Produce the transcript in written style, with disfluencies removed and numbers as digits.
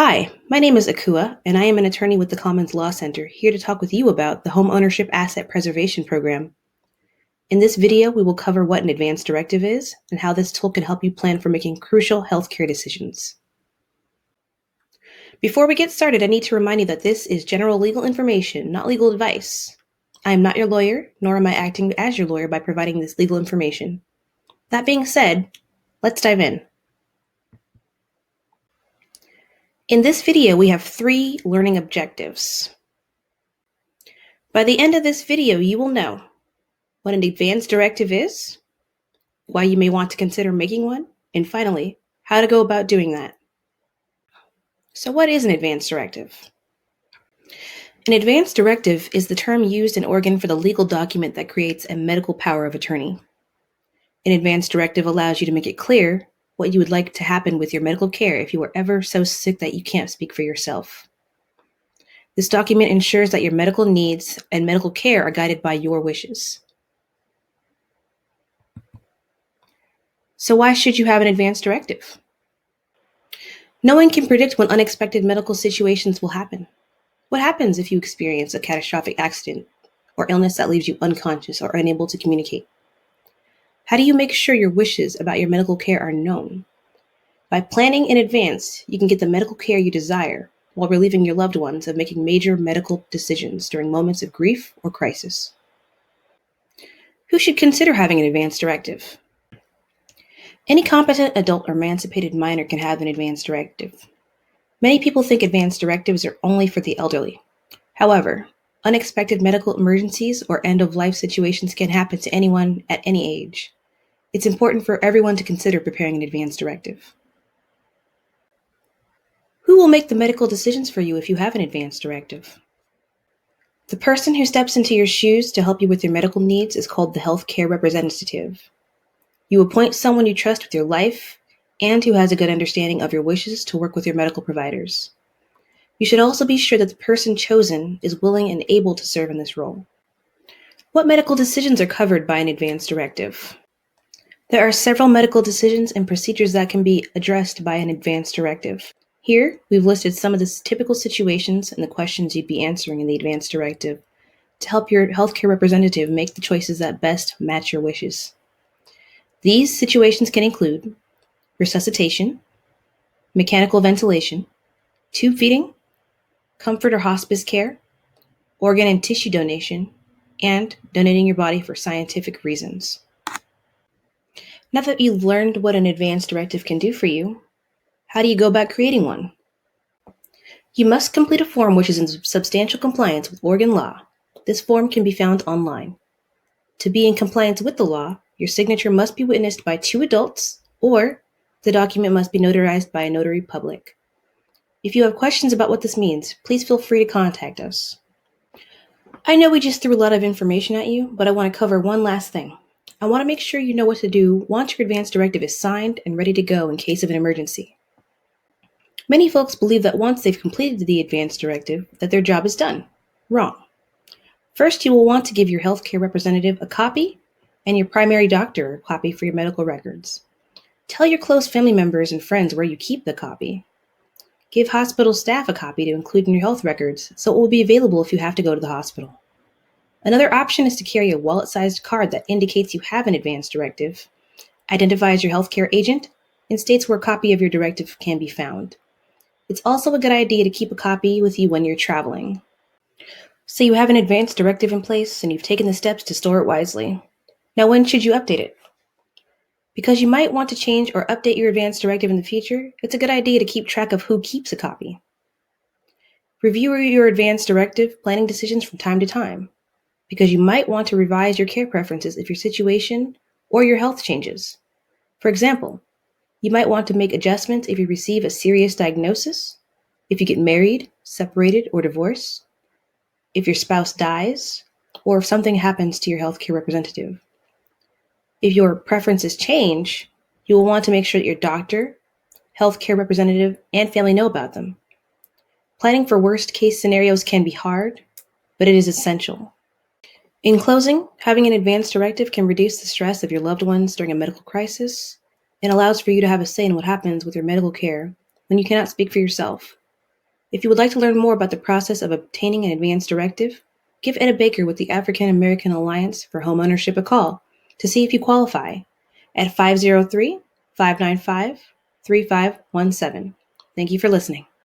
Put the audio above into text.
Hi, my name is Akua, and I am an attorney with the Commons Law Center, here to talk with you about the Home Ownership Asset Preservation Program. In this video, we will cover what an Advance Directive is and how this tool can help you plan for making crucial healthcare decisions. Before we get started, I need to remind you that this is general legal information, not legal advice. I am not your lawyer, nor am I acting as your lawyer by providing this legal information. That being said, let's dive in. In this video, we have 3 learning objectives. By the end of this video, you will know what an Advance Directive is, why you may want to consider making one, and finally, how to go about doing that. So what is an Advance Directive? An Advance Directive is the term used in Oregon for the legal document that creates a medical power of attorney. An Advance Directive allows you to make it clear what you would like to happen with your medical care if you were ever so sick that you can't speak for yourself. This document ensures that your medical needs and medical care are guided by your wishes. So why should you have an Advance Directive? No one can predict when unexpected medical situations will happen. What happens if you experience a catastrophic accident or illness that leaves you unconscious or unable to communicate? How do you make sure your wishes about your medical care are known? By planning in advance, you can get the medical care you desire while relieving your loved ones of making major medical decisions during moments of grief or crisis. Who should consider having an Advance Directive? Any competent adult or emancipated minor can have an Advance Directive. Many people think Advance Directives are only for the elderly. However, unexpected medical emergencies or end-of-life situations can happen to anyone at any age. It's important for everyone to consider preparing an Advance Directive. Who will make the medical decisions for you if you have an Advance Directive? The person who steps into your shoes to help you with your medical needs is called the healthcare representative. You appoint someone you trust with your life and who has a good understanding of your wishes to work with your medical providers. You should also be sure that the person chosen is willing and able to serve in this role. What medical decisions are covered by an Advance Directive? There are several medical decisions and procedures that can be addressed by an Advance Directive. Here, we've listed some of the typical situations and the questions you'd be answering in the Advance Directive to help your healthcare representative make the choices that best match your wishes. These situations can include resuscitation, mechanical ventilation, tube feeding, comfort or hospice care, organ and tissue donation, and donating your body for scientific reasons. Now that you've learned what an Advance Directive can do for you, how do you go about creating one? You must complete a form which is in substantial compliance with Oregon law. This form can be found online. To be in compliance with the law, your signature must be witnessed by 2 adults, or the document must be notarized by a notary public. If you have questions about what this means, please feel free to contact us. I know we just threw a lot of information at you, but I want to cover one last thing. I want to make sure you know what to do once your Advance Directive is signed and ready to go in case of an emergency. Many folks believe that once they've completed the Advance Directive, that their job is done. Wrong. First, you will want to give your healthcare representative a copy and your primary doctor a copy for your medical records. Tell your close family members and friends where you keep the copy. Give hospital staff a copy to include in your health records so it will be available if you have to go to the hospital. Another option is to carry a wallet-sized card that indicates you have an Advance Directive, identifies your healthcare agent, and states where a copy of your directive can be found. It's also a good idea to keep a copy with you when you're traveling. So you have an Advance Directive in place and you've taken the steps to store it wisely. Now when should you update it? Because you might want to change or update your Advance Directive in the future, it's a good idea to keep track of who keeps a copy. Review your Advance Directive planning decisions from time to time, because you might want to revise your care preferences if your situation or your health changes. For example, you might want to make adjustments if you receive a serious diagnosis, if you get married, separated, or divorced, if your spouse dies, or if something happens to your healthcare representative. If your preferences change, you will want to make sure that your doctor, healthcare representative, and family know about them. Planning for worst-case scenarios can be hard, but it is essential. In closing, having an Advance Directive can reduce the stress of your loved ones during a medical crisis and allows for you to have a say in what happens with your medical care when you cannot speak for yourself. If you would like to learn more about the process of obtaining an advance directive, give Etta Baker with the African American Alliance for Homeownership a call to see if you qualify at 503-595-3517. Thank you for listening.